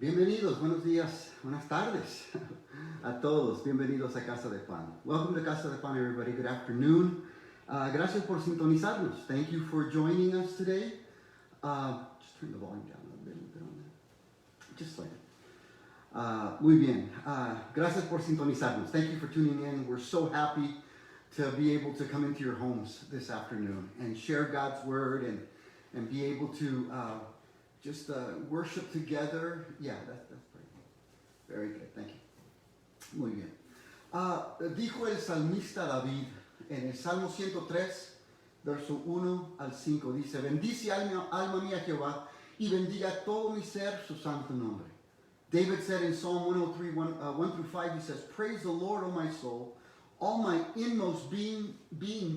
Bienvenidos, buenos días, buenas tardes a todos. Bienvenidos a Casa de Pan. Welcome to Casa de Pan, everybody. Good afternoon. Gracias por sintonizarnos. Thank you for joining us today. Just turn the volume down a little bit on that. Just like muy bien. Gracias por sintonizarnos. Thank you for tuning in. We're so happy to be able to come into your homes this afternoon and share God's word and be able to just worship together. Yeah, that's pretty good. Very good, thank you. Muy bien. Dijo el salmista David en el Salmo 103, verso 1 al 5, dice: bendice alma mía Jehová y bendiga todo mi ser su santo nombre. David said in Psalm 103, 1 through 5, he says, praise the Lord, O my soul. All my inmost being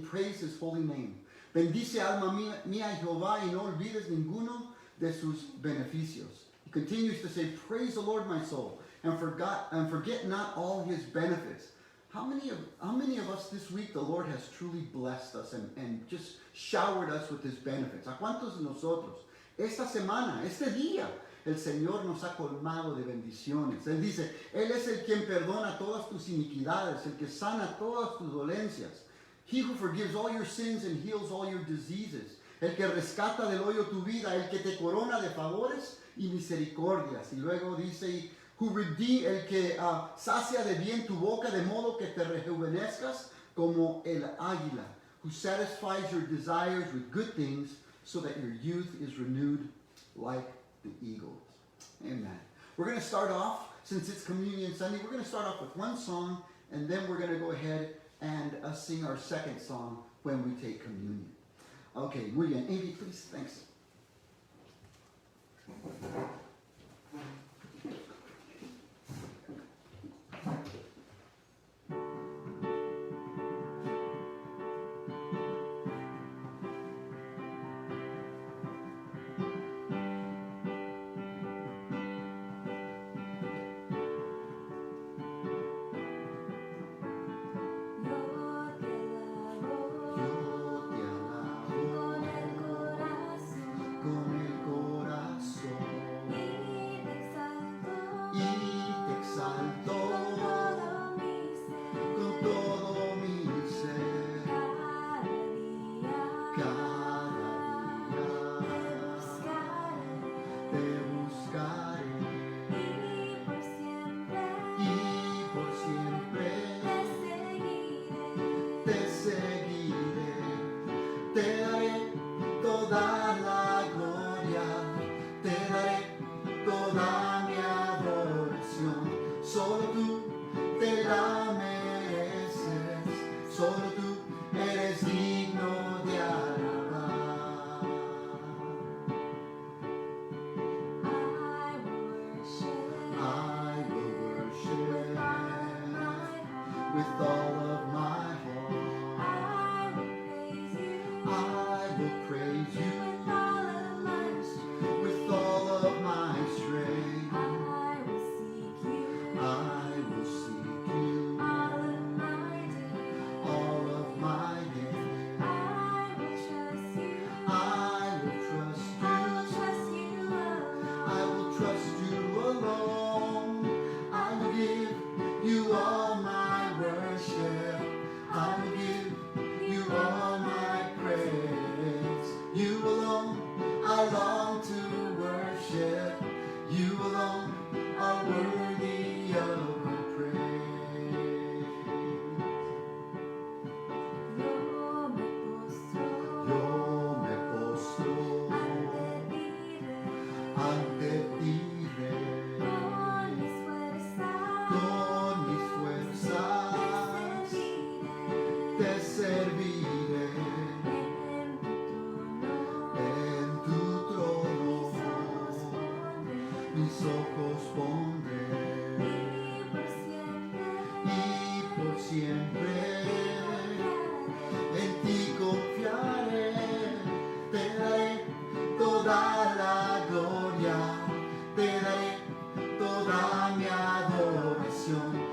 praise his holy name. Bendice alma mía Jehová y no olvides ninguno de sus beneficios. He continues to say, praise the Lord, my soul, and forget not all his benefits. How many of us this week the Lord has truly blessed us and just showered us with his benefits? ¿A cuántos de nosotros esta semana, este día, el Señor nos ha colmado de bendiciones? Él dice, Él es el quien perdona todas tus iniquidades, el que sana todas tus dolencias. He who forgives all your sins and heals all your diseases. El que rescata del hoyo tu vida, el que te corona de favores y misericordias. Y luego dice, el que sacia de bien tu boca de modo que te rejuvenezcas como el águila. Who satisfies your desires with good things so that your youth is renewed like the eagles. Amen. We're going to start off, since it's Communion Sunday, we're going to start off with one song, and then we're going to go ahead and sing our second song when we take communion. Okay, muy bien. Amy, please. Thanks.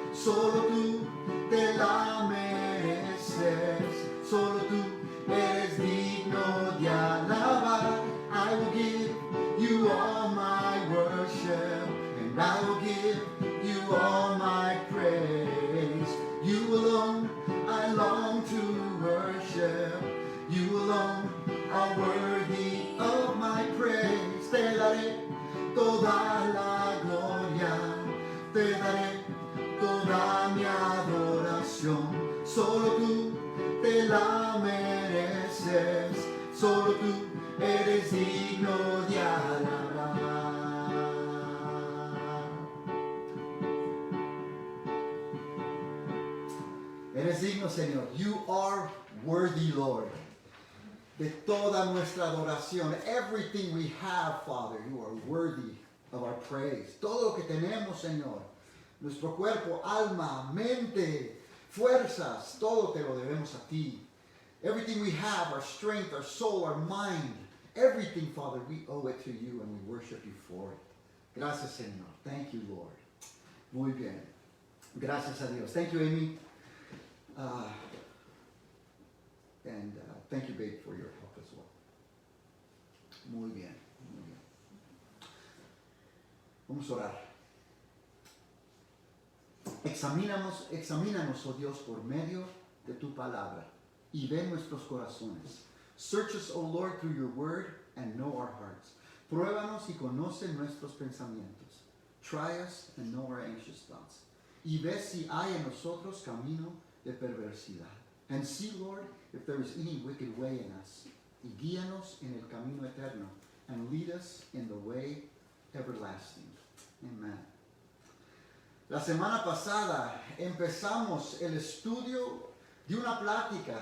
Solo tú te la mereces, solo tú eres digno de alabar. I will give you all my worship and bendición. Solo tú te la mereces. Solo tú eres digno de alabar. Eres digno, Señor. You are worthy, Lord. De toda nuestra adoración. Everything we have, Father, you are worthy of our praise. Todo lo que tenemos, Señor. Nuestro cuerpo, alma, mente, fuerzas, todo te lo debemos a ti. Everything we have, our strength, our soul, our mind, everything, Father, we owe it to you and we worship you for it. Gracias, Señor. Thank you, Lord. Muy bien. Gracias a Dios. Thank you, Amy. And thank you, babe, for your help as well. Muy bien, muy bien. Vamos a orar. Examínanos, oh Dios, por medio de tu palabra y ve nuestros corazones. Search us, O Lord, through your word and know our hearts. Pruébanos y conoce nuestros pensamientos. Try us and know our anxious thoughts. Y ve si hay en nosotros camino de perversidad. And see, Lord, if there is any wicked way in us. Y guíanos en el camino eterno. And lead us in the way everlasting. Amen. La semana pasada empezamos el estudio de una plática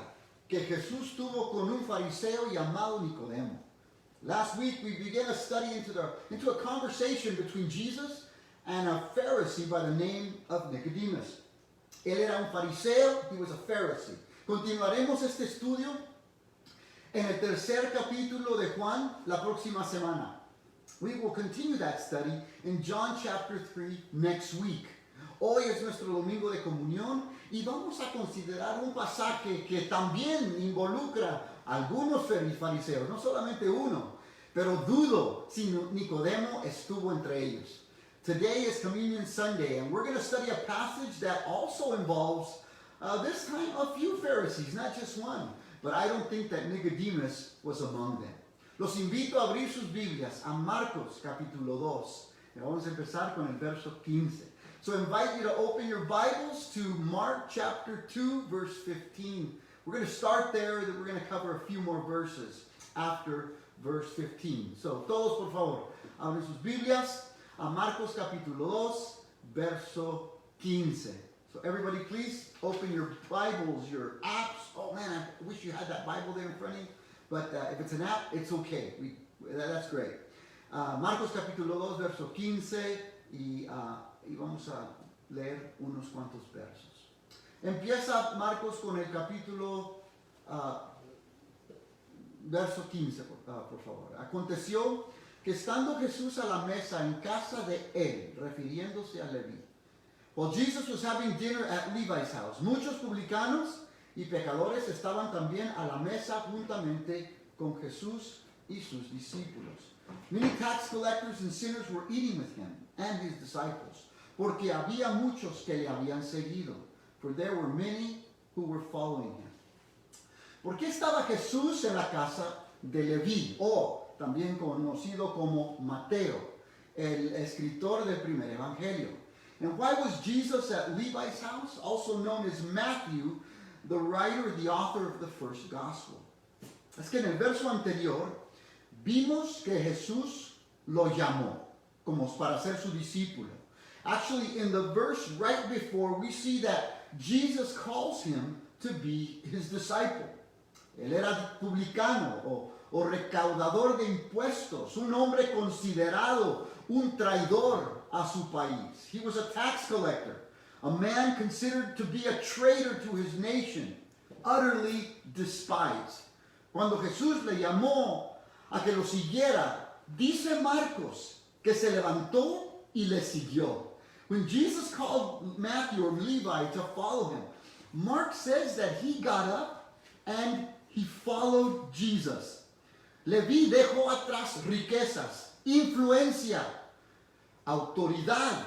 que Jesús tuvo con un fariseo llamado Nicodemo. Last week we began a study into a conversation between Jesus and a Pharisee by the name of Nicodemus. Él era un fariseo, he was a Pharisee. Continuaremos este estudio en el tercer capítulo de Juan la próxima semana. We will continue that study in John chapter 3 next week. Hoy es nuestro domingo de comunión y vamos a considerar un pasaje que también involucra a algunos fariseos, no solamente uno, pero dudo si Nicodemo estuvo entre ellos. Today is Communion Sunday and we're going to study a passage that also involves this time a few Pharisees, not just one, but I don't think that Nicodemus was among them. Los invito a abrir sus Biblias a Marcos capítulo 2. Y vamos a empezar con el verso 15. So I invite you to open your Bibles to Mark chapter 2, verse 15. We're going to start there, then we're going to cover a few more verses after verse 15. So todos, por favor, abren sus Biblias a Marcos capítulo 2, verso 15. So everybody please open your Bibles, your apps. Oh man, I wish you had that Bible there in front of you. But if it's an app, it's okay. That's great. Marcos capítulo 2, verso 15 y vamos a leer unos cuantos versos. Empieza Marcos con el capítulo verso 15, por favor. Aconteció que estando Jesús a la mesa en casa de él, refiriéndose a Leví, while Jesus was having dinner at Levi's house, muchos publicanos y pecadores estaban también a la mesa juntamente con Jesús y sus discípulos. Many tax collectors and sinners were eating with him and his disciples, porque había muchos que le habían seguido, for there were many who were following him. ¿Por qué estaba Jesús en la casa de Leví, o también conocido como Mateo, el escritor del primer evangelio? And why was Jesus at Levi's house, also known as Matthew, the writer, the author of the first gospel? Es que en el verso anterior vimos que Jesús lo llamó como para ser su discípulo. Actually, in the verse right before, we see that Jesus calls him to be his disciple. Él era publicano o recaudador de impuestos, un hombre considerado un traidor a su país. He was a tax collector, a man considered to be a traitor to his nation, utterly despised. Cuando Jesús le llamó a que lo siguiera, dice Marcos que se levantó y le siguió. When Jesus called Matthew or Levi to follow him, Mark says that he got up and he followed Jesus. Leví dejó atrás riquezas, influencia, autoridad,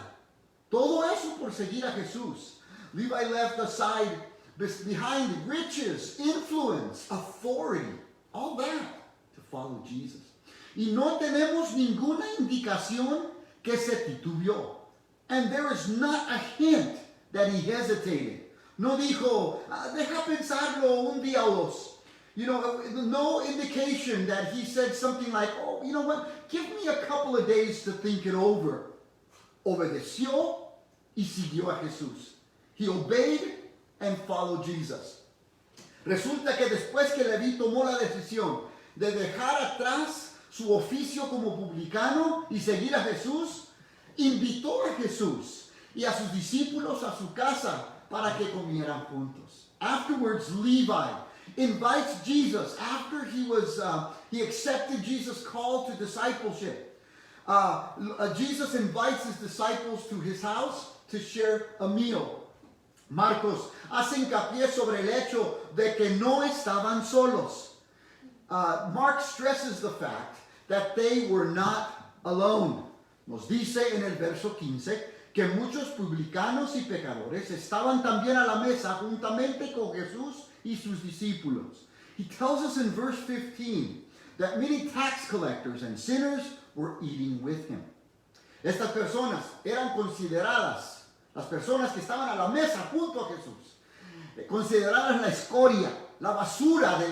todo eso por seguir a Jesús. Levi left behind riches, influence, authority, all that to follow Jesus. Y no tenemos ninguna indicación que se titubeó. And there is not a hint that he hesitated. No dijo, deja pensarlo un día o dos. You know, no indication that he said something like, oh, you know what, give me a couple of days to think it over. Obedeció y siguió a Jesús. He obeyed and followed Jesus. Resulta que después que Leví tomó la decisión de dejar atrás su oficio como publicano y seguir a Jesús, invitó a Jesús y a sus discípulos a su casa para que comieran juntos. Afterwards, Levi invites Jesus after he accepted Jesus' call to discipleship. Jesus invites his disciples to his house to share a meal. Marcos hace hincapié sobre el hecho de que no estaban solos. Mark stresses the fact that they were not alone. Nos dice en el verso 15 que muchos publicanos y pecadores estaban también a la mesa juntamente con Jesús y sus discípulos. He tells us in verse 15 that many tax collectors and sinners were eating with him. Estas personas eran consideradas, las personas que estaban a la mesa junto a Jesús, consideradas la escoria, la basura de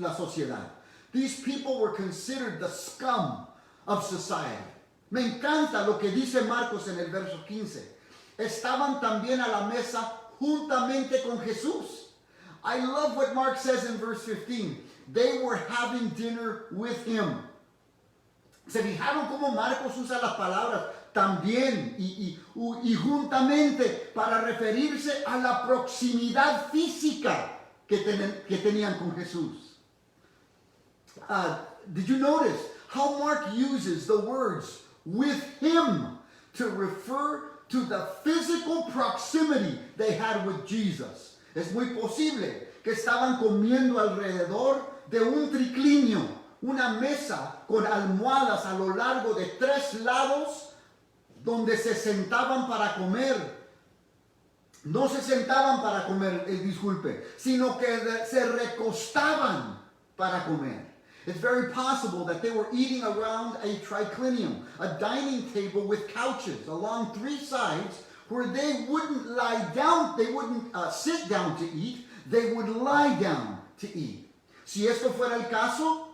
la sociedad. These people were considered the scum of society. Me encanta lo que dice Marcos en el verso 15. Estaban también a la mesa juntamente con Jesús. I love what Mark says in verse 15. They were having dinner with him. ¿Se fijaron cómo Marcos usa las palabras también y juntamente para referirse a la proximidad física que tenían con Jesús? Did you notice how Mark uses the words with him to refer to the physical proximity they had with Jesus? Es muy posible que estaban comiendo alrededor de un triclinio, una mesa con almohadas a lo largo de 3 lados donde se sentaban para comer. No se sentaban para comer, disculpe, sino que se recostaban para comer. It's very possible that they were eating around a triclinium, a dining table with couches along 3 sides where they wouldn't lie down, they wouldn't sit down to eat, they would lie down to eat. Si esto fuera el caso,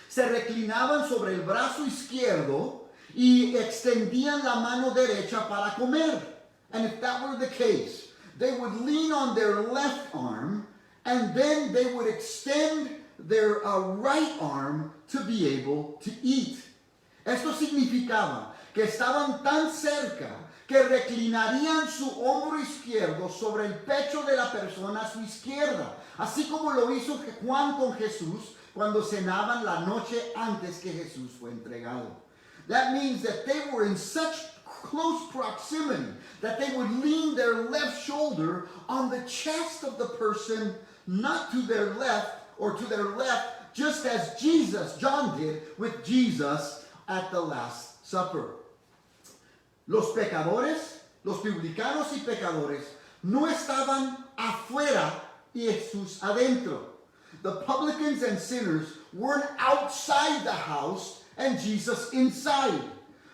se reclinaban sobre el brazo izquierdo y extendían la mano derecha para comer. And if that were the case, they would lean on their left arm and then they would extend their right arm to be able to eat. Esto significaba que estaban tan cerca que reclinarían su hombro izquierdo sobre el pecho de la persona a su izquierda, así como lo hizo Juan con Jesús cuando cenaban la noche antes que Jesús fue entregado. That means that they were in such close proximity that they would lean their left shoulder on the chest of the person, not to their left or to their left, just as John did with Jesus at the Last Supper. Los pecadores, los publicanos y pecadores, no estaban afuera y Jesús adentro. The publicans and sinners weren't outside the house and Jesus inside.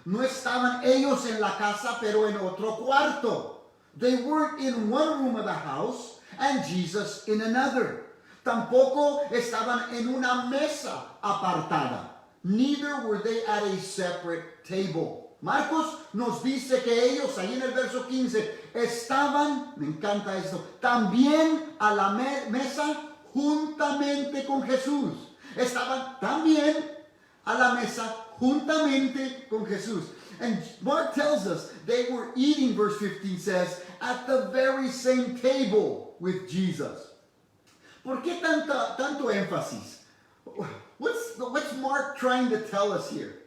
No estaban ellos en la casa, pero en otro cuarto. They weren't in one room of the house and Jesus in another. Tampoco estaban en una mesa apartada. Neither were they at a separate table. Marcos nos dice que ellos, ahí en el verso 15, estaban, me encanta esto, también a la mesa juntamente con Jesús. Estaban también a la mesa juntamente con Jesús. And Mark tells us they were eating, verse 15 says, at the very same table with Jesus. ¿Por qué tanto énfasis? What's Mark trying to tell us here?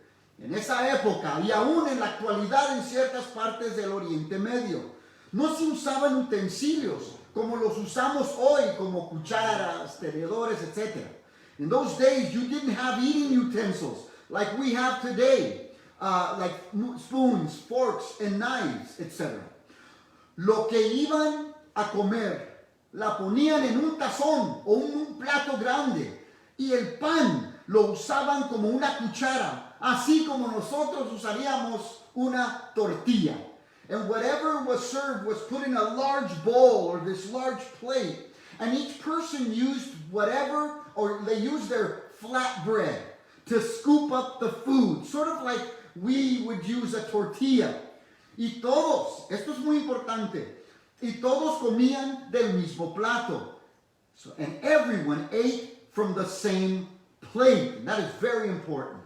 En esa época y aún en la actualidad en ciertas partes del Oriente Medio, no se usaban utensilios como los usamos hoy, como cucharas, tenedores, etc. In those days, you didn't have eating utensils like we have today, like spoons, forks, and knives, etc. Lo que iban a comer, la ponían en un tazón o un plato grande, y el pan lo usaban como una cuchara, así como nosotros usaríamos una tortilla. And whatever was served was put in a large bowl or this large plate. And each person used whatever, or they used their flatbread to scoop up the food, sort of like we would use a tortilla. Y todos, esto es muy importante, y todos comían del mismo plato. So, and everyone ate from the same plate. And that is very important.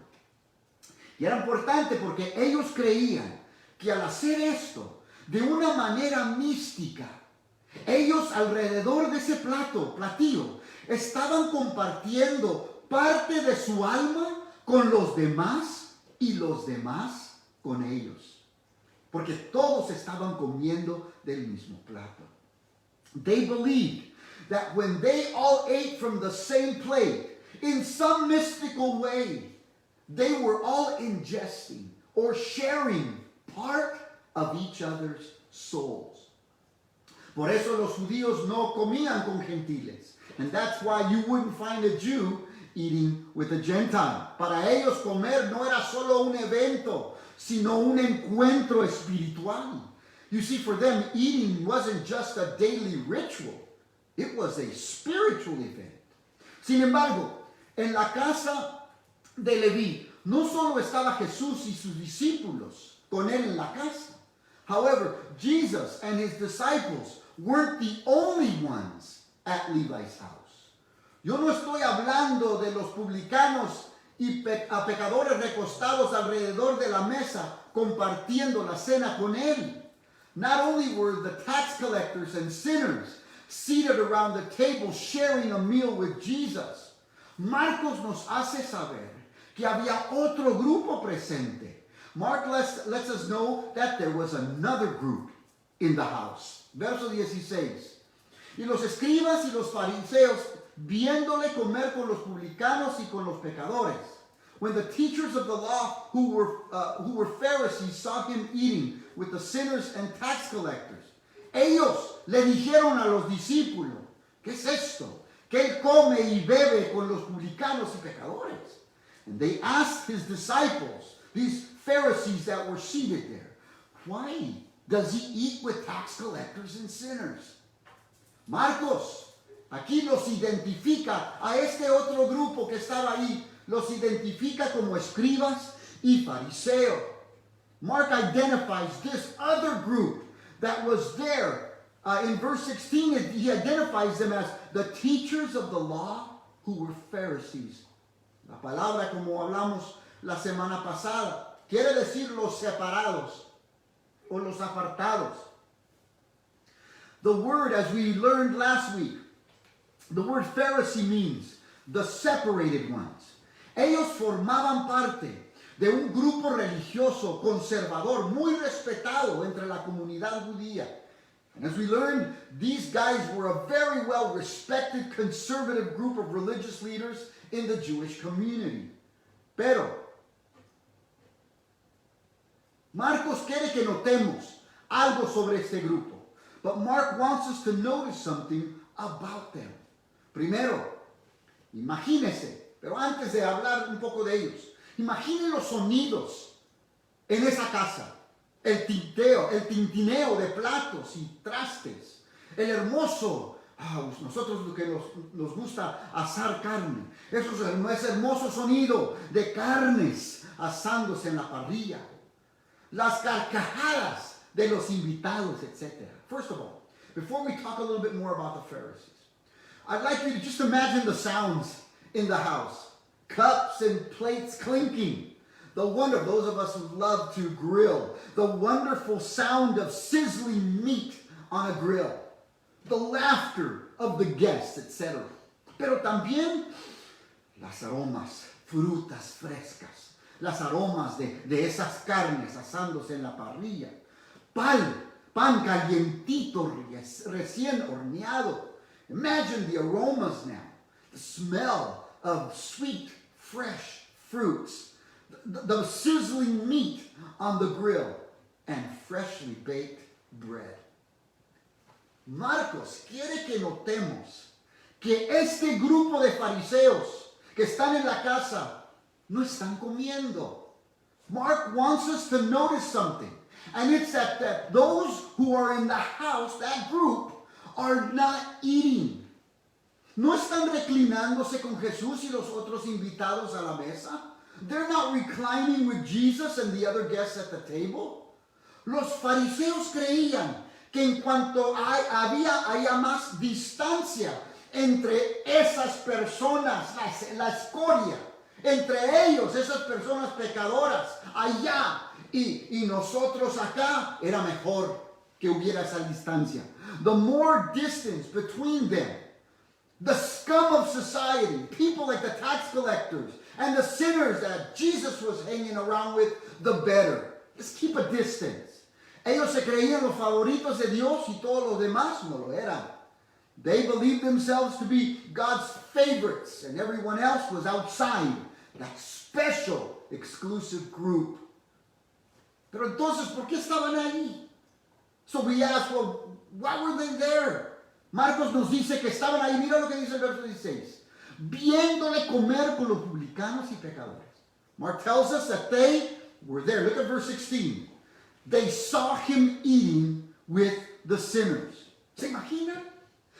Y era importante porque ellos creían que al hacer esto de una manera mística, ellos alrededor de ese platillo, estaban compartiendo parte de su alma con los demás y los demás con ellos. Porque todos estaban comiendo del mismo plato. They believed that when they all ate from the same plate, in some mystical way, they were all ingesting or sharing part of each other's souls. Por eso los judíos no comían con gentiles. And that's why you wouldn't find a Jew eating with a Gentile. Para ellos comer no era solo un evento, sino un encuentro espiritual. You see, for them, eating wasn't just a daily ritual. It was a spiritual event. Sin embargo, en la casa de Leví, no solo estaba Jesús y sus discípulos con él en la casa. However, Jesus and his disciples weren't the only ones at Levi's house. Yo no estoy hablando de los publicanos y pecadores recostados alrededor de la mesa compartiendo la cena con él. Not only were the tax collectors and sinners seated around the table sharing a meal with Jesus, Marcos nos hace saber que había otro grupo presente. Mark lets us know that there was another group in the house. Verso 16. Y los escribas y los fariseos, viéndole comer con los publicanos y con los pecadores. When the teachers of the law who were Pharisees saw him eating with the sinners and tax collectors, ellos le dijeron a los discípulos, ¿qué es esto? Que él come y bebe con los publicanos y pecadores. And they asked his disciples, these Pharisees that were seated there, why does he eat with tax collectors and sinners? Marcos aquí los identifica a este otro grupo que estaba ahí, los identifica como escribas y fariseos. Mark identifies this other group that was there. In verse 16, he identifies them as the teachers of the law who were Pharisees. La palabra, como hablamos la semana pasada, quiere decir los separados o los apartados. The word, as we learned last week, the word Pharisee means the separated ones. Ellos formaban parte de un grupo religioso conservador muy respetado entre la comunidad judía. And as we learned, these guys were a very well-respected conservative group of religious leaders in the Jewish community. Pero Marcos quiere que notemos algo sobre este grupo. But Mark wants us to notice something about them. Primero, imagínese, pero antes de hablar un poco de ellos, imaginen los sonidos en esa casa. El tintineo de platos y trastes. El hermoso, nosotros lo que nos gusta asar carne. Ese hermoso sonido de carnes asándose en la parrilla. Las carcajadas de los invitados, etc. First of all, before we talk a little bit more about the Pharisees, I'd like you to just imagine the sounds in the house. Cups and plates clinking. The wonder, those of us who love to grill, the wonderful sound of sizzling meat on a grill. The laughter of the guests, etc. Pero también las aromas, frutas frescas. Las aromas de esas carnes asándose en la parrilla. Pan calientito, recién horneado. Imagine the aromas now. The smell of sweet, fresh fruits. The sizzling meat on the grill. And freshly baked bread. Marcos quiere que notemos que este grupo de fariseos que están en la casa no están comiendo. Mark wants us to notice something. And it's that those who are in the house, that group, are not eating. No están reclinándose con Jesús y los otros invitados a la mesa. They're not reclining with Jesus and the other guests at the table. Los fariseos creían que en cuanto haya más distancia entre esas personas, la escoria, entre ellos, esas personas pecadoras, allá y nosotros acá, era mejor que hubiera esa distancia. The more distance between them, the scum of society, people like the tax collectors and the sinners that Jesus was hanging around with, the better. Just keep a distance. Ellos se creían los favoritos de Dios y todos los demás no lo eran. They believed themselves to be God's favorites and everyone else was outside that special, exclusive group. Pero entonces, ¿por qué estaban ahí? So we ask, well, why were they there? Marcos nos dice que estaban ahí. Mira lo que dice el verso 16. Viéndole comer con los publicanos y pecadores. Mark tells us that they were there. Look at verse 16. They saw him eating with the sinners. ¿Se imaginan?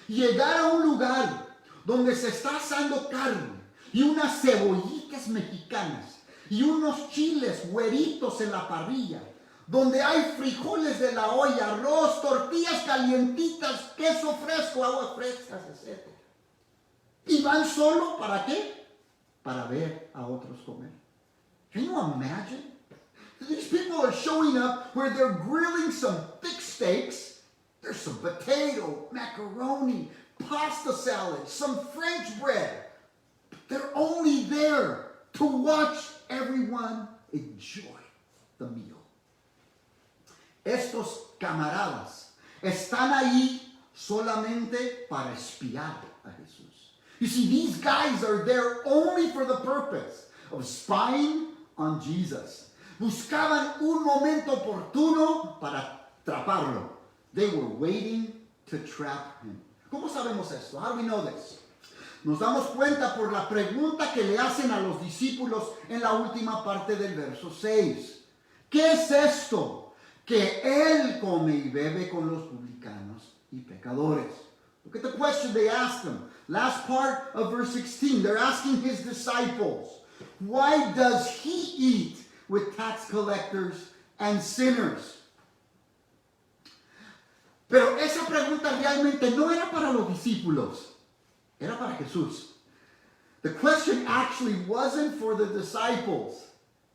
Llegar a un lugar donde se está asando carne y unas cebollitas mexicanas y unos chiles güeritos en la parrilla, donde hay frijoles de la olla, arroz, tortillas calientitas, queso fresco, aguas frescas, etc. ¿Y van solo para qué? Para ver a otros comer. Can you imagine? These people are showing up where they're grilling some thick steaks. There's some potato, macaroni, pasta salad, some French bread. They're only there to watch everyone enjoy the meal. Estos camaradas están ahí solamente para espiar a Jesús. You see, these guys are there only for the purpose of spying on Jesus. Buscaban un momento oportuno para atraparlo. They were waiting to trap him. ¿Cómo sabemos esto? How do we know this? Nos damos cuenta por la pregunta que le hacen a los discípulos en la última parte del verso 6. ¿Qué es esto? Que él come y bebe con los publicanos y pecadores. Look at the question they asked them. Last part of verse 16. They're asking his disciples, why does he eat with tax collectors and sinners? Pero esa pregunta realmente no era para los discípulos, era para Jesús. The question actually wasn't for the disciples,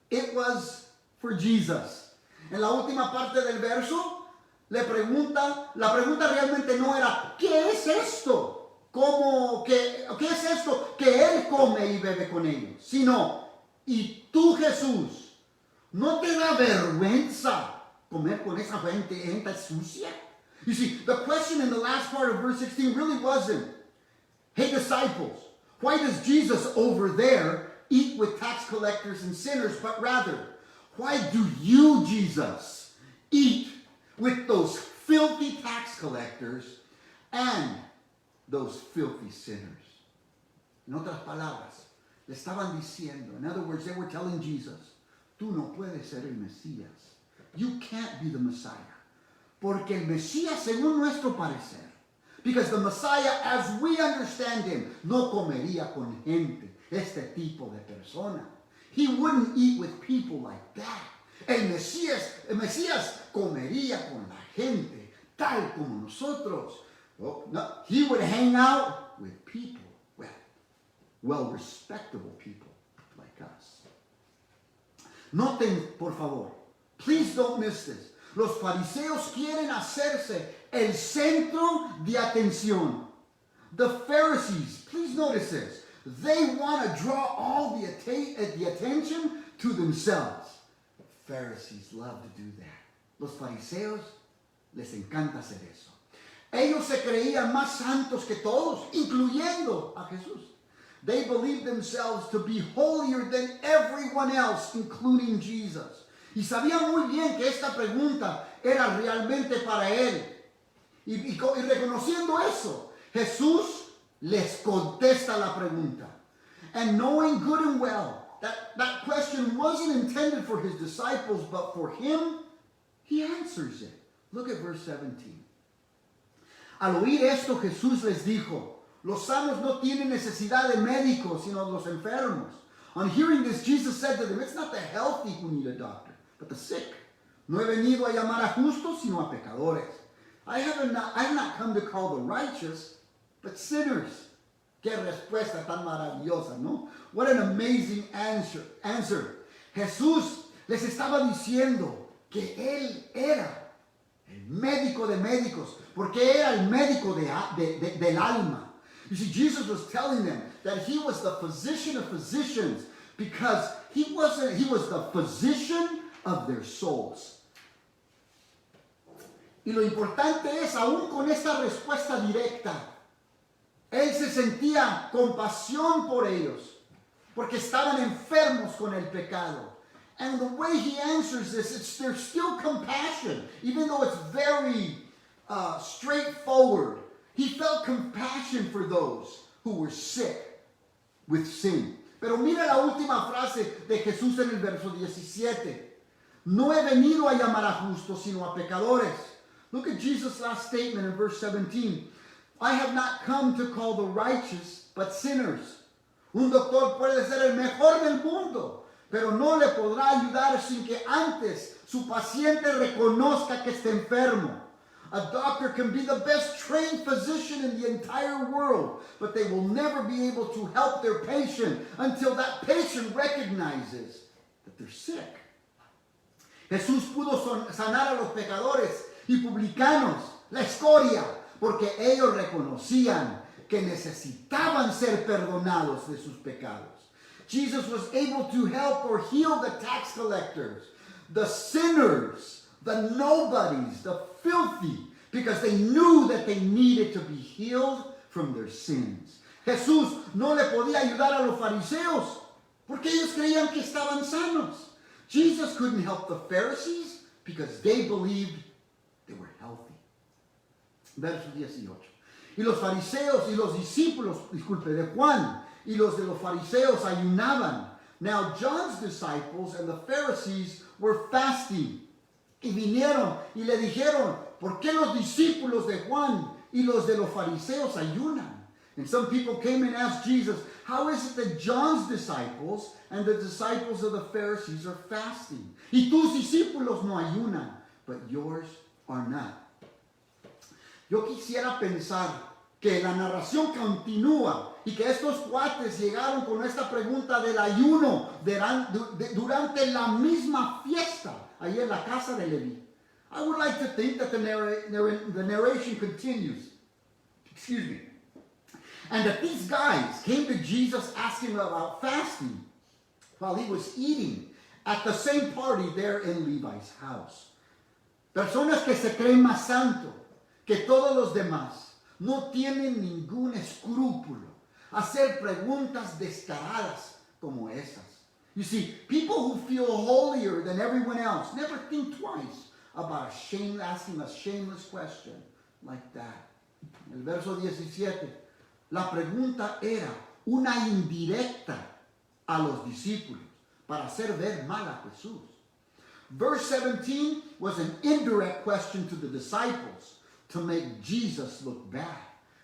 it was for Jesus. En la última parte del verso, la pregunta realmente no era, ¿qué es esto? ¿Qué es esto que él come y bebe con ellos? Sino, ¿y tú, Jesús, no te da vergüenza comer con esa gente sucia? You see, the question in the last part of verse 16 really wasn't, hey disciples, why does Jesus over there eat with tax collectors and sinners? But rather, why do you, Jesus, eat with those filthy tax collectors and those filthy sinners? En otras palabras, le estaban diciendo, in other words, they were telling Jesus, tú no puedes ser el Mesías. You can't be the Messiah. Porque el Mesías, según nuestro parecer, because the Messiah, as we understand him, no comería con gente, este tipo de persona. He wouldn't eat with people like that. El Mesías comería con la gente, tal como nosotros. Well, no, he would hang out with people, well, respectable people like us. Noten, por favor, please don't miss this. Los fariseos quieren hacerse el centro de atención. The Pharisees, please notice this, they want to draw all the attention to themselves. Pharisees love to do that. Los fariseos les encanta hacer eso. Ellos se creían más santos que todos, incluyendo a Jesús. They believed themselves to be holier than everyone else, including Jesus. Y sabían muy bien que esta pregunta era realmente para él. Y reconociendo eso, Jesús les contesta la pregunta. And knowing good and well that question wasn't intended for his disciples, but for him, he answers it. Look at verse 17. Al oír esto, Jesús les dijo, los sanos no tienen necesidad de médicos, sino los enfermos. On hearing this, Jesus said to them, it's not the healthy who need a doctor, but the sick. No he venido a llamar a justos, sino a pecadores. I have not come to call the righteous, but sinners. Qué respuesta tan maravillosa, ¿no? What an amazing answer. Jesús les estaba diciendo que Él era el médico de médicos, porque era el médico del alma. You see, Jesus was telling them that he was the physician of physicians because he was the physician of their souls. Y lo importante es, aún con esta respuesta directa, él se sentía compasión por ellos, porque estaban enfermos con el pecado. And the way he answers this, there's still compassion, even though it's very straightforward. He felt compassion for those who were sick with sin. Pero mira la última frase de Jesús en el verso 17. No he venido a llamar a justos, sino a pecadores. Look at Jesus' last statement in verse 17. I have not come to call the righteous, but sinners. Un doctor puede ser el mejor del mundo, pero no le podrá ayudar sin que antes su paciente reconozca que está enfermo. A doctor can be the best trained physician in the entire world, but they will never be able to help their patient until that patient recognizes that they're sick. Jesús pudo sanar a los pecadores y publicanos, la escoria, porque ellos reconocían que necesitaban ser perdonados de sus pecados. Jesus was able to help or heal the tax collectors, the sinners, the nobodies, the filthy, because they knew that they needed to be healed from their sins. Jesús no le podía ayudar a los fariseos porque ellos creían que estaban sanos. Jesus couldn't help the Pharisees because they believed they were healthy. Verso 18. Y los fariseos y los discípulos, de Juan, y los de los fariseos ayunaban. Now John's disciples and the Pharisees were fasting. Y vinieron y le dijeron, ¿por qué los discípulos de Juan y los de los fariseos ayunan? And some people came and asked Jesus, how is it that John's disciples and the disciples of the Pharisees are fasting? Y tus discípulos no ayunan, but yours are not. Yo quisiera pensar que la narración continúa y que estos cuates llegaron con esta pregunta del ayuno durante la misma fiesta, ahí en la casa de Leví. I would like to think that the narration continues. Excuse me. And that these guys came to Jesus asking about fasting while he was eating at the same party there in Levi's house. Personas que se creen más santo que todos los demás no tienen ningún escrúpulo hacer preguntas descaradas como esas. You see, people who feel holier than everyone else never think twice about asking a shameless question like that. El verso 17, la pregunta era una indirecta a los discípulos para hacer ver mal a Jesús. Verse 17 was an indirect question to the disciples to make Jesus look bad.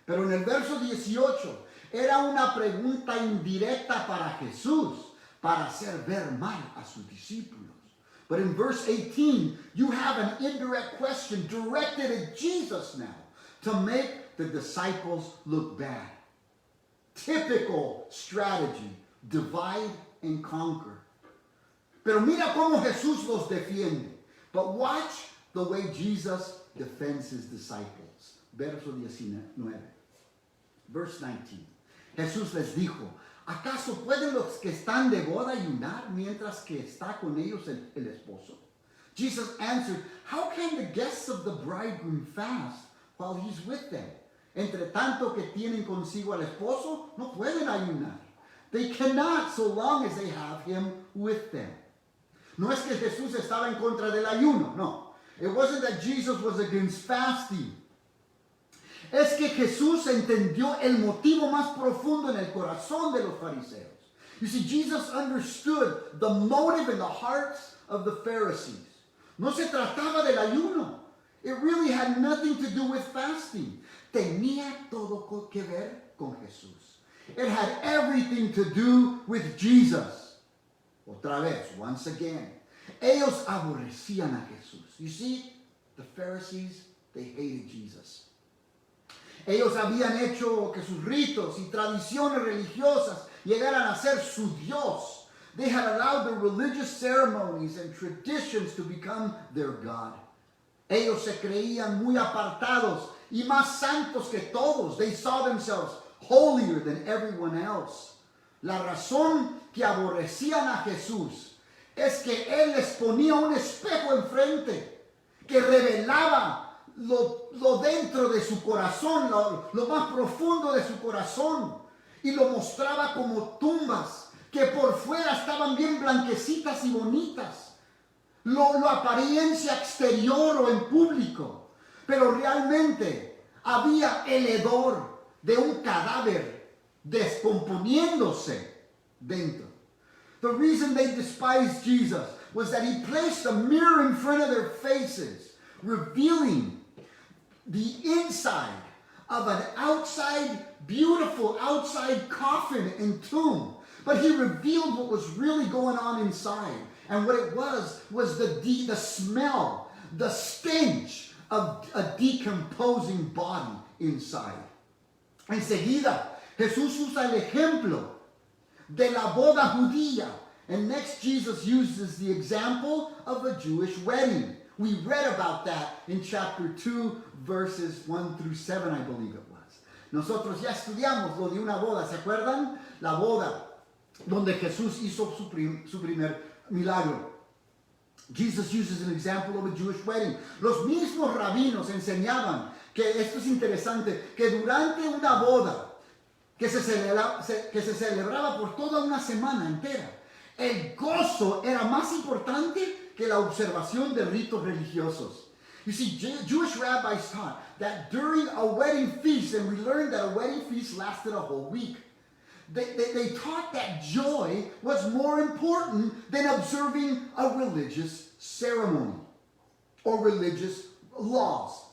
Pero en el verso 18 era una pregunta indirecta para Jesús para hacer ver mal a sus discípulos. But in verse 18, you have an indirect question directed at Jesus now to make the disciples look bad. Typical strategy, divide and conquer. Pero mira cómo Jesús los defiende. But watch the way Jesus defends his disciples. Verso 19. Verse 19. Jesús les dijo, ¿acaso pueden los que están de boda ayunar mientras que está con ellos el esposo? Jesus answered, how can the guests of the bridegroom fast while he's with them? Entre tanto que tienen consigo al esposo, no pueden ayunar. They cannot so long as they have him with them. No es que Jesús estaba en contra del ayuno, no. It wasn't that Jesus was against fasting. Es que Jesús entendió el motivo más profundo en el corazón de los fariseos. You see, Jesus understood the motive in the hearts of the Pharisees. No se trataba del ayuno. It really had nothing to do with fasting. Tenía todo que ver con Jesús. It had everything to do with Jesus. Otra vez, once again. Ellos aborrecían a Jesús. You see, the Pharisees, they hated Jesus. Ellos habían hecho que sus ritos y tradiciones religiosas llegaran a ser su Dios. They had allowed the religious ceremonies and traditions to become their God. Ellos se creían muy apartados y más santos que todos. They saw themselves holier than everyone else. La razón que aborrecían a Jesús es que Él les ponía un espejo enfrente que revelaba lo dentro de su corazón, lo más profundo de su corazón, y lo mostraba como tumbas que por fuera estaban bien blanquecitas y bonitas. Lo apariencia exterior o en público, pero realmente había el hedor de un cadáver descomponiéndose dentro. The reason they despised Jesus was that he placed a mirror in front of their faces, revealing the inside of an beautiful outside coffin and tomb. But he revealed what was really going on inside. And what it was the smell, the stench of a decomposing body inside. Enseguida, Jesús usa el ejemplo de la boda judía. And next, Jesus uses the example of a Jewish wedding. We read about that in chapter 2, verses 1 through 7, I believe it was. Nosotros ya estudiamos lo de una boda, ¿se acuerdan? La boda donde Jesús hizo su primer milagro. Jesus uses an example of a Jewish wedding. Los mismos rabinos enseñaban que esto es interesante, que durante una boda que se celebraba por toda una semana entera, el gozo era más importante que la observación de ritos religiosos. You see, Jewish rabbis taught that during a wedding feast, and we learned that a wedding feast lasted a whole week, they taught that joy was more important than observing a religious ceremony or religious laws.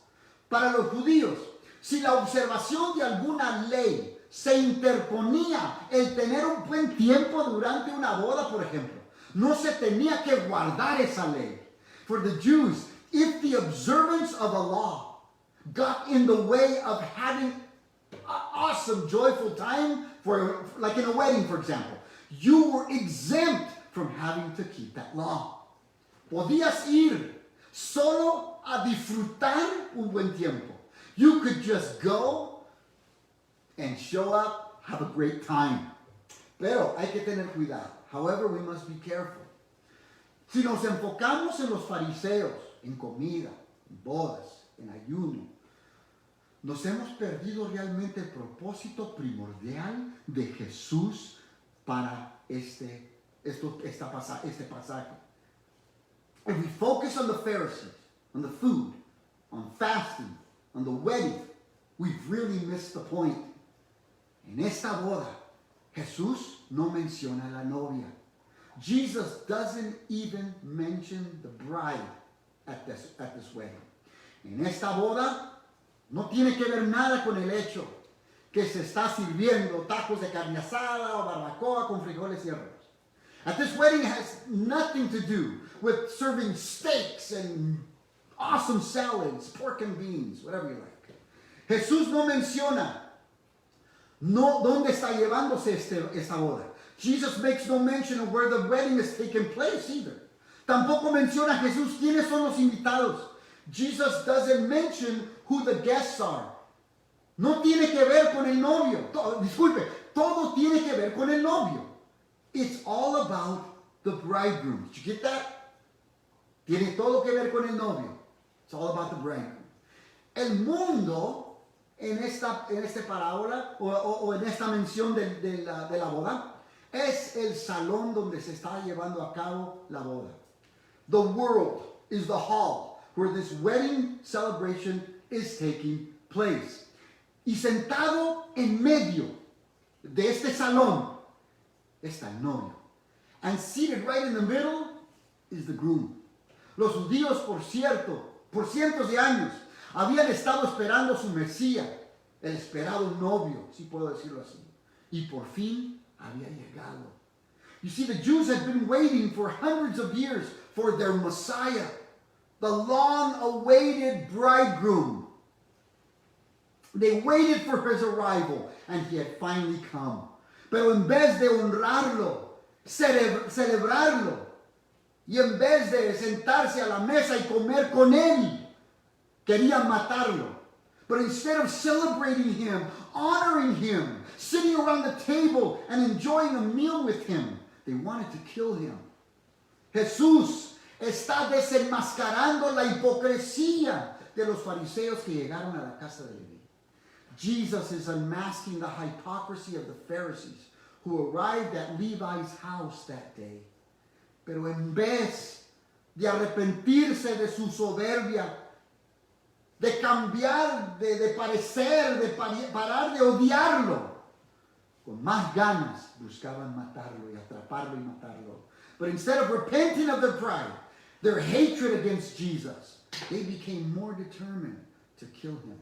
Para los judíos, si la observación de alguna ley se interponía el tener un buen tiempo durante una boda, por ejemplo, no se tenía que guardar esa ley. For the Jews, if the observance of a law got in the way of having an awesome, joyful time, like in a wedding, for example, you were exempt from having to keep that law. Podías ir solo a disfrutar un buen tiempo. You could just go and show up, have a great time. Pero hay que tener cuidado. However, we must be careful. Si nos enfocamos en los fariseos, en comida, en bodas, en ayuno, nos hemos perdido realmente el propósito primordial de Jesús para este pasaje. If we focus on the Pharisees, on the food, on fasting, on the wedding, we've really missed the point. En esta boda, Jesús no menciona a la novia. Jesus doesn't even mention the bride at this wedding. En esta boda no tiene que ver nada con el hecho que se está sirviendo tacos de carne asada o barbacoa con frijoles y arroz. At this wedding has nothing to do with serving steaks and awesome salads, pork and beans, whatever you like. Jesús no menciona dónde está llevándose esta boda. Jesus makes no mention of where the wedding is taking place either. Tampoco menciona Jesús quiénes son los invitados. Jesus doesn't mention who the guests are. No tiene que ver con el novio. Todo tiene que ver con el novio. It's all about the bridegroom. Did you get that? Tiene todo que ver con el novio. It's all about the bridegroom. El mundo en esta parábola o en esta mención de la boda es el salón donde se está llevando a cabo la boda. The world is the hall where this wedding celebration is taking place. Y sentado en medio de este salón está el novio. And seated right in the middle is the groom. Los judíos, por cientos de años, habían estado esperando su Mesías, el esperado novio, si puedo decirlo así. Y por fin había llegado. You see, the Jews had been waiting for hundreds of years for their Messiah, the long-awaited bridegroom. They waited for his arrival, and he had finally come. Pero en vez de honrarlo, celebrarlo, y en vez de sentarse a la mesa y comer con él, querían matarlo. But instead of celebrating him, honoring him, sitting around the table and enjoying a meal with him, they wanted to kill him. Jesús está desenmascarando la hipocresía de los fariseos que llegaron a la casa de Leví. Jesus is unmasking the hypocrisy of the Pharisees who arrived at Levi's house that day. Pero en vez de arrepentirse de su soberbia, de cambiar de parecer, de parar de odiarlo, con más ganas buscaban matarlo y atraparlo y matarlo. But instead of repenting of their pride, their hatred against Jesus, they became more determined to kill him.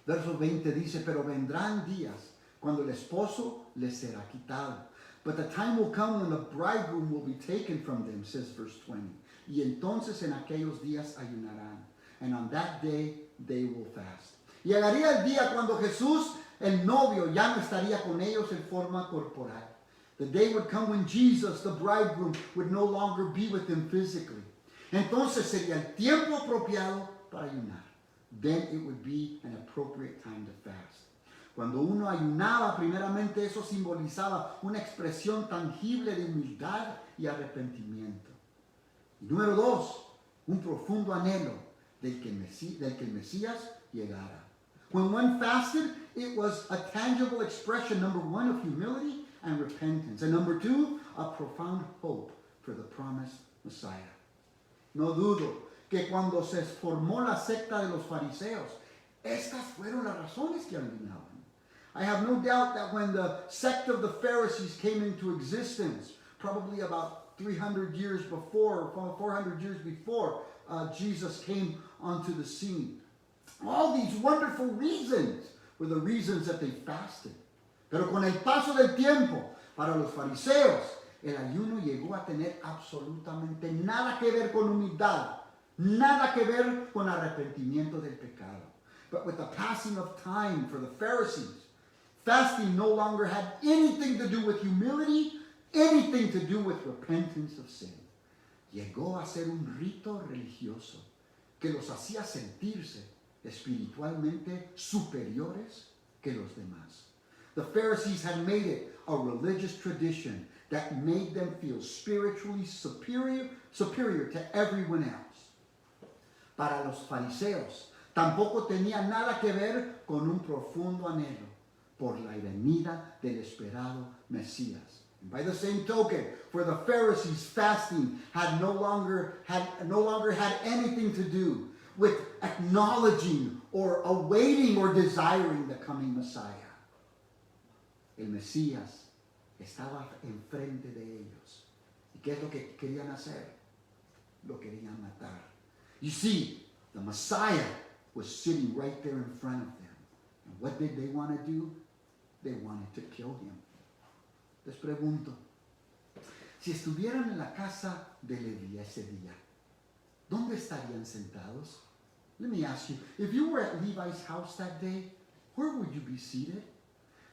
Verso 20 dice, pero vendrán días cuando el esposo les será quitado. But the time will come when the bridegroom will be taken from them, says verse 20. Y entonces en aquellos días ayunarán. And on that day they will fast. Llegaría el día cuando Jesús, el novio, ya no estaría con ellos en forma corporal. The day would come when Jesus, the bridegroom, would no longer be with them physically. Entonces sería el tiempo apropiado para ayunar. Then it would be an appropriate time to fast. Cuando uno ayunaba, primeramente eso simbolizaba una expresión tangible de humildad y arrepentimiento. Y número 2, un profundo anhelo del que el Mesías llegara. When one fasted, it was a tangible expression, number 1, of humility and repentance. And number 2, a profound hope for the promised Messiah. No dudo que cuando se formó la secta de los fariseos, estas fueron las razones que ayunaban. I have no doubt that when the sect of the Pharisees came into existence, probably about 300 years before, 400 years before Jesus came onto the scene, all these wonderful reasons were the reasons that they fasted. Pero con el paso del tiempo, para los fariseos, el ayuno llegó a tener absolutamente nada que ver con humildad, nada que ver con arrepentimiento del pecado. But with the passing of time for the Pharisees, fasting no longer had anything to do with humility, anything to do with repentance of sin. Llegó a ser un rito religioso que los hacía sentirse espiritualmente superiores que los demás. The Pharisees had made it a religious tradition that made them feel spiritually superior to everyone else. Para los fariseos, tampoco tenía nada que ver con un profundo anhelo por la venida del esperado Mesías. And by the same token, for the Pharisees, fasting had no longer had anything to do with acknowledging or awaiting or desiring the coming Messiah. El Mesías estaba enfrente de ellos. ¿Y qué es lo que querían hacer? Lo querían matar. You see, the Messiah was sitting right there in front of them. And what did they want to do? They wanted to kill him. Les pregunto, si estuvieran en la casa de Leví ese día, ¿dónde estarían sentados? Let me ask you, if you were at Levi's house that day, where would you be seated?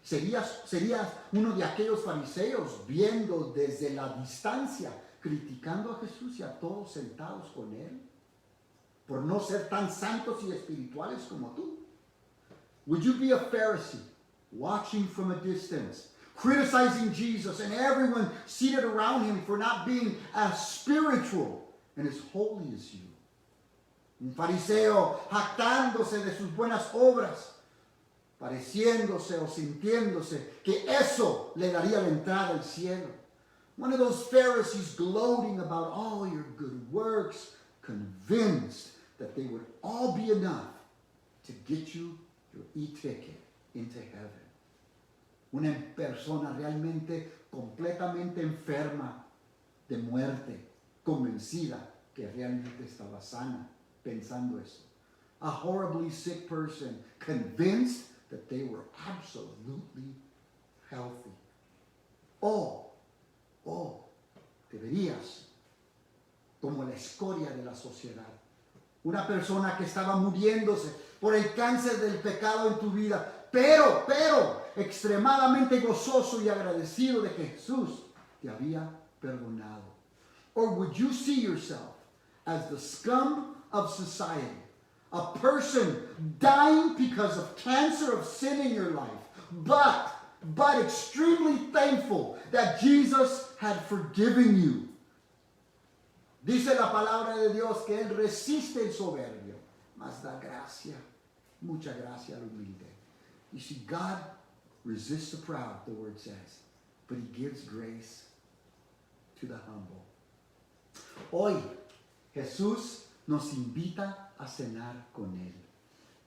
¿Serías uno de aquellos fariseos viendo desde la distancia, criticando a Jesús y a todos sentados con él, por no ser tan santos y espirituales como tú? Would you be a Pharisee, watching from a distance, criticizing Jesus and everyone seated around him for not being as spiritual and as holy as you? Un fariseo jactándose de sus buenas obras, pareciéndose o sintiéndose que eso le daría la entrada al cielo. One of those Pharisees gloating about all your good works, convinced that they would all be enough to get you your e-ticket into heaven. Una persona realmente completamente enferma de muerte, convencida que realmente estaba sana, pensando eso. A horribly sick person convinced that they were absolutely healthy. O deberías, como la escoria de la sociedad, una persona que estaba muriéndose por el cáncer del pecado en tu vida, pero extremadamente gozoso y agradecido de que Jesús te había perdonado. Or would you see yourself as the scum of society, a person dying because of cancer of sin in your life, but extremely thankful that Jesus had forgiven you? Dice la palabra de Dios que Él resiste el soberbio, mas da gracia, mucha gracia al humilde. You see, God resists the proud, the word says, but He gives grace to the humble. Hoy, Jesús nos invita a cenar con Él.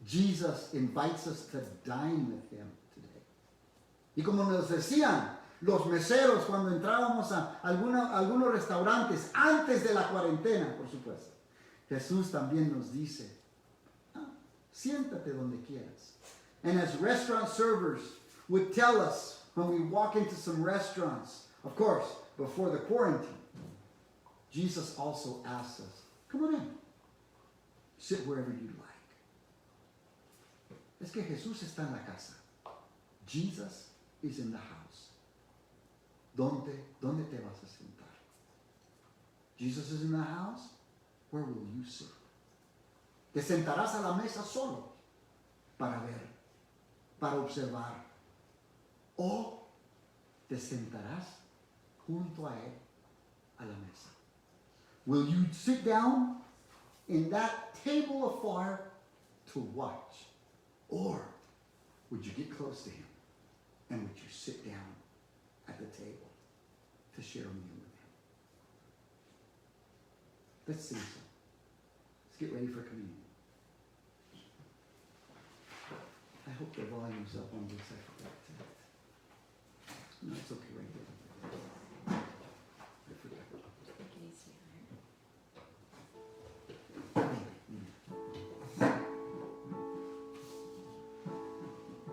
Jesus invites us to dine with Him today. Y como nos decían los meseros cuando entrábamos a algunos restaurantes antes de la cuarentena, por supuesto, Jesús también nos dice, siéntate donde quieras. And as restaurant servers would tell us when we walk into some restaurants, of course, before the quarantine, Jesus also asks us, come on in, sit wherever you like. Es que Jesús está en la casa. Jesus is in the house. ¿Dónde te vas a sentar? Jesus is in the house. Where will you sit? Te sentarás a la mesa solo para ver, para observar, o te sentarás junto a Él a la mesa. Will you sit down in that table afar to watch? Or would you get close to Him and would you sit down at the table to share a meal with Him? Let's sing some. Let's get ready for communion. I hope the volume's up on this. I forgot to. No, it's okay right there. I forgot.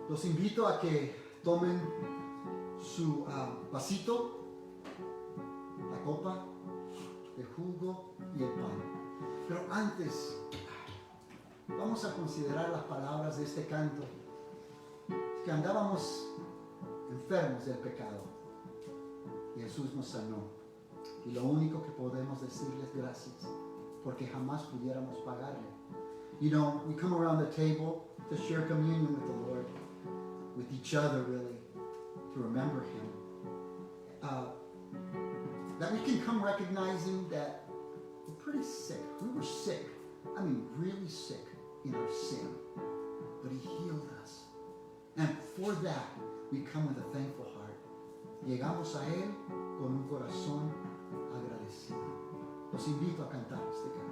Los invito a que tomen su vasito, la copa, el jugo y el pan. Pero antes, vamos a considerar las palabras de este canto, que andábamos enfermos del pecado y Jesús nos sanó. Y lo único que podemos decirle es gracias, porque jamás pudiéramos pagarle. You know, we come around the table to share communion with the Lord, with each other really, to remember Him. That we can come recognizing that we're pretty sick. We were sick. I mean, really sick in our sin. But He healed us. And for that, we come with a thankful heart. Llegamos a Él con un corazón agradecido. Los invito a cantar este canto.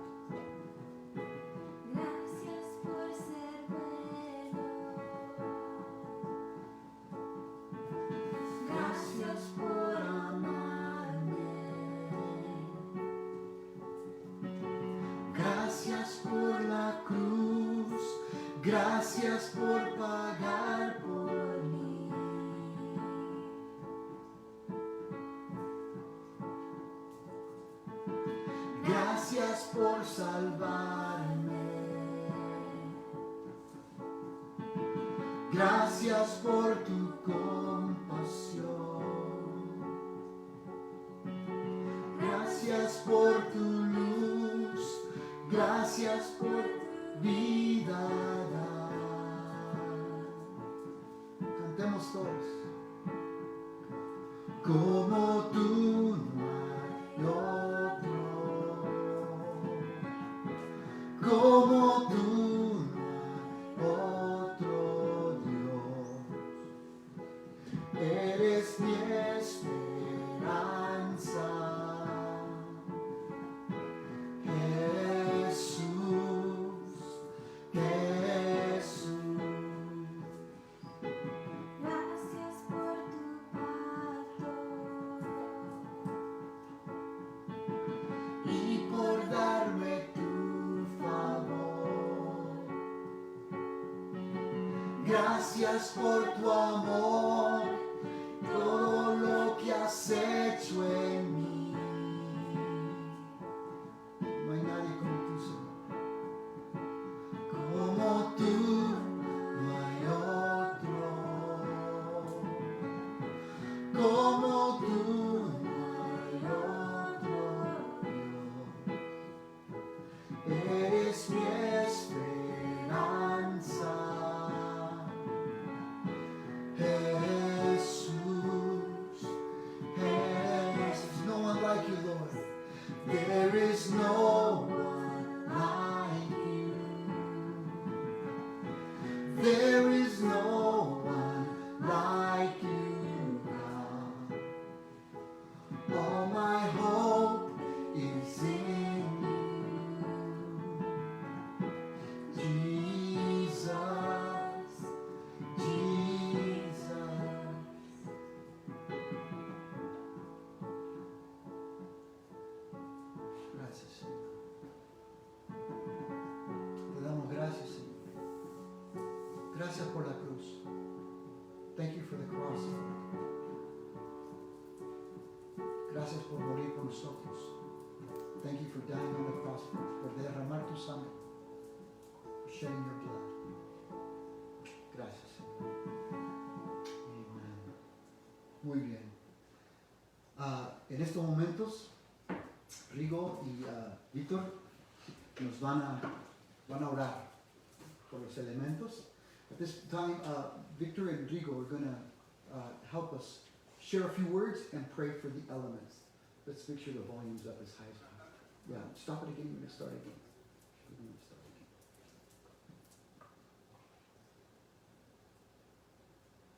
Gracias por ser bueno. Gracias por amarme. Gracias por la cruz. Gracias por pagar por mí. Gracias por salvarme. Gracias por tu compasión. Gracias por tu luz. Gracias por tu vida dar. Cantemos todos. Como tú no hay otro. Como tú no hay otro Dios. Eres mi esperanza. Jesús, Jesús. Gracias por tu pacto. Gracias por tu amor, todo lo que has hecho en mí. No hay nadie como tú, Señor. Como tú, no hay otro. Como tú, no hay otro. Eres mi esperanza. Jesús, Jesús, no one like you, Lord. There is no one like you. There is no one like you, God. All my hope is in you, Jesus, Jesus. Gracias, Señor. Te damos gracias, Señor. Gracias por la cruz. Thank you for the cross, Lord. Gracias por morir por nosotros. Thank you for dying on the cross, por derramar tu sangre, for shedding your blood. Gracias, Señor. Amen. Muy bien. En estos momentos, Rigo y Víctor nos van a orar por los elementos. At this time, Victor and Rigo are going to help us share a few words and pray for the elements. Let's make sure the volume's up as high as possible. Yeah, stop it again. We're going to start again. We're going to start again.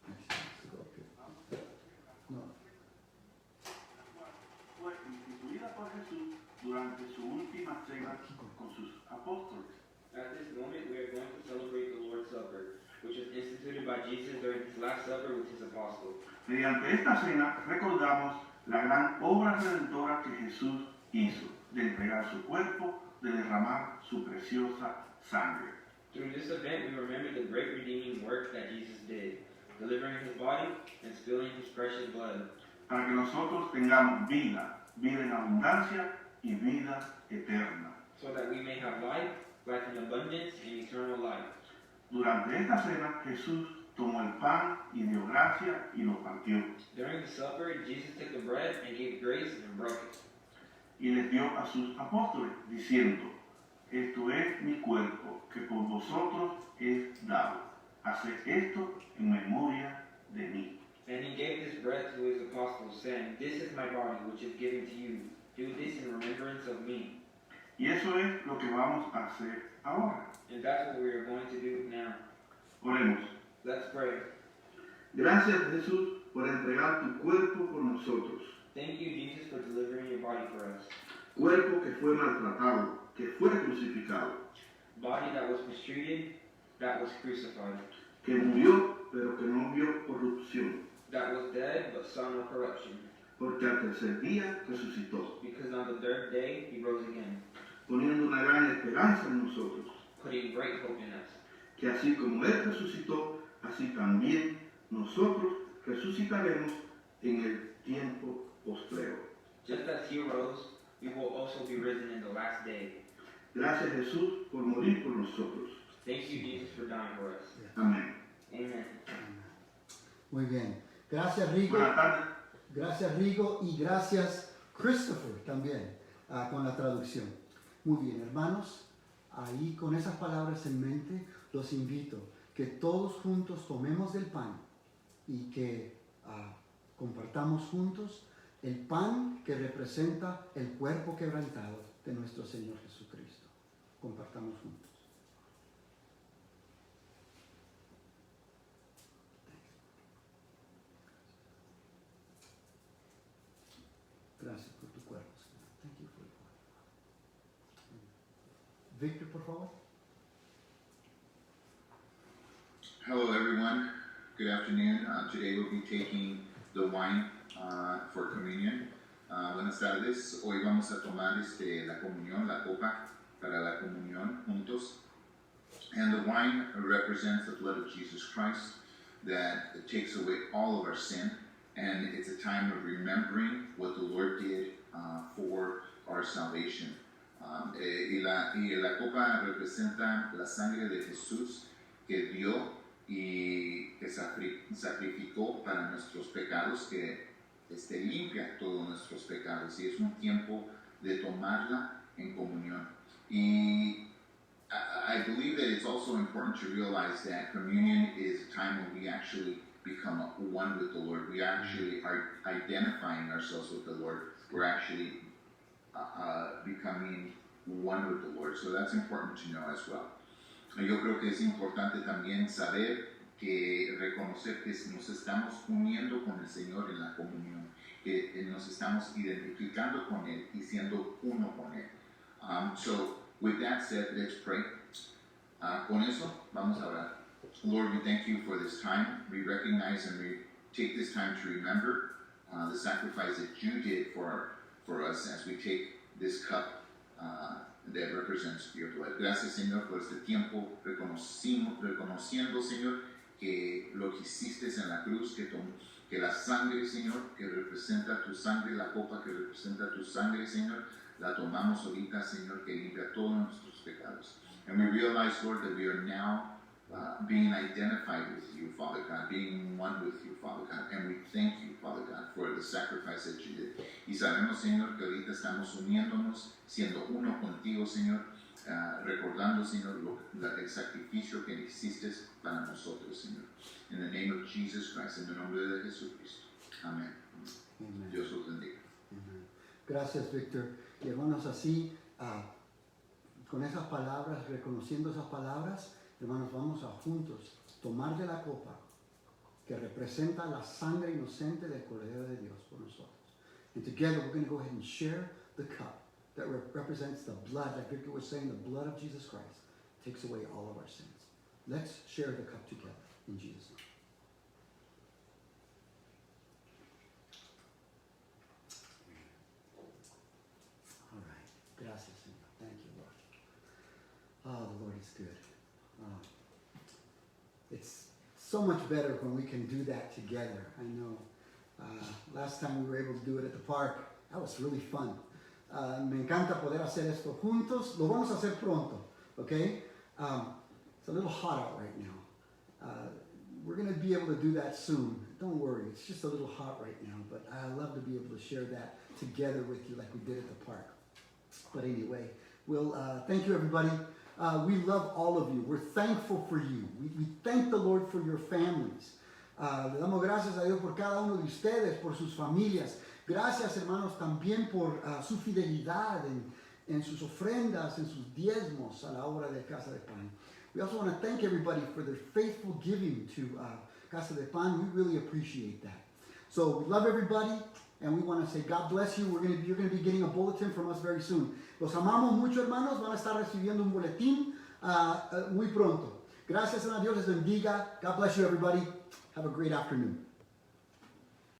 Actually, let's go up here. No. Fue instituida por Jesús durante su última cena con sus apóstoles. At this moment, we are going to celebrate the Lord's Supper, which was instituted by Jesus during his last supper with his apostles. Mediante esta cena recordamos la gran obra redentora que Jesús hizo de entregar su cuerpo, de derramar su preciosa sangre. Through this event, we remember the great redeeming work that Jesus did, delivering his body and spilling his precious blood, Para que nosotros tengamos vida, vida en abundancia y vida eterna. so that we may have life, life in abundance, and eternal life. Durante esta cena Jesús tomó el pan y dio gracia y lo partió. During the supper, Jesus took the bread and gave grace and broke it. Y les dio a sus apóstoles, diciendo, esto es mi cuerpo, que por vosotros es dado. Haced esto en memoria de mí. And he gave this bread to his apostles, saying, "This is my body, which is given to you. Do this in remembrance of me." Y eso es lo que vamos a hacer ahora. And that's what we are going to do now. Oremos. Let's pray. Gracias, Jesús, por entregar tu cuerpo por nosotros. Thank you, Jesus, for delivering your body for us. Cuerpo que fue maltratado, que fue crucificado, Body that was mistreated, that was crucified, que murió, pero que no vio corrupción, that was dead but saw no corruption, porque al tercer día resucitó, because on the third day he rose again, poniendo una gran esperanza en nosotros, putting great hope in us. que así como Él resucitó, así también nosotros resucitaremos en el tiempo postrero. Just as he rose, we will also be risen in the last day. Gracias, Jesús, por morir por nosotros. Thank you, Jesus, for dying for us. Amén. Amen. Muy bien. Gracias, Rigo. Buenas tardes. Gracias, Rigo. Y gracias, Christopher, también, con la traducción. Muy bien, hermanos. Ahí, con esas palabras en mente, los invito que todos juntos tomemos del pan y que compartamos juntos el pan que representa el cuerpo quebrantado de nuestro Señor Jesucristo. Compartamos juntos. Gracias por tu cuerpo, Señor. Thank you for your body. Victor, por favor. Hello, everyone. Good afternoon. Today we'll be taking the wine for communion. Buenas tardes. Hoy vamos a tomar la comunión, la copa para la comunión juntos. And the wine represents the blood of Jesus Christ that takes away all of our sin. And it's a time of remembering what the Lord did for our salvation. Y la copa representa la sangre de Jesús que dio y que sacrificó para nuestros pecados, que limpia todos nuestros pecados. Y es un tiempo de tomarla en comunión. Y I believe that it's also important to realize that communion is a time when we actually become one with the Lord. We actually are identifying ourselves with the Lord. We're actually becoming one with the Lord. So that's important to know as well. Yo creo que es importante también saber reconocer que nos estamos uniendo con el Señor en la comunión, que nos estamos identificando con Él y siendo uno con Él. So with that said, let's pray. Con eso, vamos a orar. Lord, we thank you for this time. We recognize and we take this time to remember the sacrifice that you did for us as we take this cup that represents your blood. Gracias, Señor, por este tiempo, reconociendo, Señor, que lo que hiciste en la cruz, que la sangre, Señor, que representa tu sangre, la copa que representa tu sangre, Señor, la tomamos ahorita, Señor, que limpia todos nuestros pecados. And we realize, Lord, that we are now being identified with you, Father God, being one with you, Father God. And we thank you, Father God, for the sacrifice that you did. Y sabemos, Señor, que ahorita estamos uniéndonos, siendo uno contigo, Señor, recordando, Señor, el sacrificio que hiciste para nosotros, Señor. In the name of Jesus Christ, en el nombre de Jesucristo. Amén. Amen. Dios los bendiga. Amen. Gracias, Víctor. Y hermanos, así, con esas palabras, reconociendo esas palabras, hermanos, vamos a juntos tomar de la copa que representa la sangre inocente del Cordero de Dios por nosotros. And together we're going to go ahead and share the cup that represents the blood, like Victor was saying, the blood of Jesus Christ takes away all of our sins. Let's share the cup together in Jesus' name. All right. Gracias, Señor. Thank you, Lord. Oh, the Lord is good. It's so much better when we can do that together. I know. Last time we were able to do it at the park, that was really fun. Me encanta poder hacer esto juntos. Lo vamos a hacer pronto, okay? It's a little hot out right now. We're going to be able to do that soon. Don't worry, it's just a little hot right now, but I love to be able to share that together with you like we did at the park. But anyway, we'll thank you, everybody. We love all of you. We're thankful for you. We thank the Lord for your families. Le damos gracias a Dios por cada uno de ustedes, por sus familias. Gracias, hermanos, también por su fidelidad en sus ofrendas, en sus diezmos a la obra de Casa de Pan. We also want to thank everybody for their faithful giving to Casa de Pan. We really appreciate that. So we love everybody, and we want to say God bless you. You're going to be getting a bulletin from us very soon. Los amamos mucho, hermanos. Van a estar recibiendo un boletín muy pronto. Gracias a Dios, les bendiga. God bless you, everybody. Have a great afternoon.